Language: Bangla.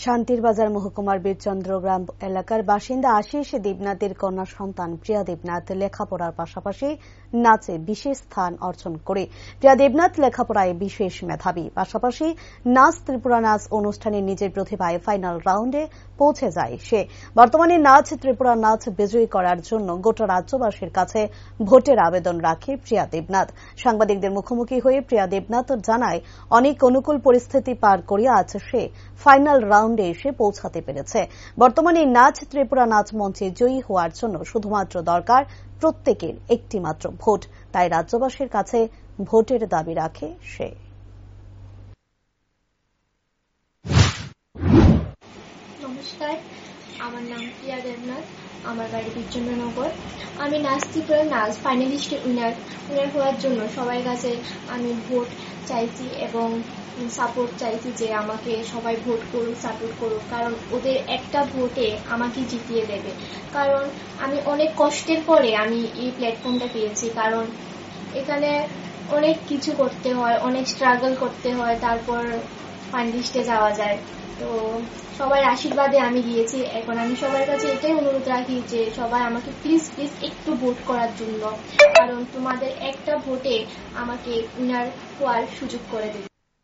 শান্তির বাজার মহকুমার বীরচন্দ্রগ্রাম এলাকার বাসিন্দা আশিস দেবনাথের কন্যা সন্তান প্রিয়া দেবনাথ লেখাপড়ার পাশাপাশি নাচে বিশেষ স্থান অর্জন করে। প্রিয়া দেবনাথ লেখাপড়ায় বিশেষ মেধাবী, পাশাপাশি নাচ ত্রিপুরা নাচ অনুষ্ঠানে নিজের প্রতিভায় ফাইনাল রাউন্ডে পৌঁছে যায় সে। বর্তমানে নাচ ত্রিপুরা নাচ বিজয়ী করার জন্য গোটা রাজ্যবাসীর কাছে ভোটের আবেদন রাখে প্রিয়া দেবনাথ। সাংবাদিকদের মুখোমুখি হয়ে প্রিয়া দেবনাথ জানায়, অনেক অনুকূল পরিস্থিতি পার করে আজ সে ফাইনাল রাউন্ডে এসে পৌঁছাতে পেরেছে। বর্তমানে নাচ ত্রিপুরা নাচ মঞ্চে জয়ী হওয়ার জন্য শুধুমাত্র দরকার প্রত্যেকের একটি মাত্র ভোট। তাই রাজ্যবাসীর কাছে ভোটের দাবি রাখে সে। নমস্কার, আমার নাম প্রিয়া দেবনাথ, আমার বাড়ি বীরচন্দ্রনগর। আমি নাচ ত্রিপুরা নাচ ফাইনালিস্টে উইনার হওয়ার জন্য সবার কাছে আমি ভোট চাইছি এবং সাপোর্ট চাইছি যে আমাকে সবাই ভোট করুক, সাপোর্ট করুক, কারণ ওদের একটা ভোটে আমাকে জিতিয়ে দেবে। কারণ আমি অনেক কষ্টের পরে আমি এই প্ল্যাটফর্মটা পেয়েছি, কারণ এখানে অনেক কিছু করতে হয়, অনেক স্ট্রাগল করতে হয়, তারপর ফাইনালিস্টে যাওয়া যায়। তো সবার আশীর্বাদে আমি গিয়েছি। এখন আমি সবার কাছে এটাই অনুরোধ রাখি যে সবাই আমাকে প্লিজ একটু ভোট করার জন্য, কারণ তোমাদের একটা ভোটে আমাকে উইনার হওয়ার সুযোগ করে দেবে।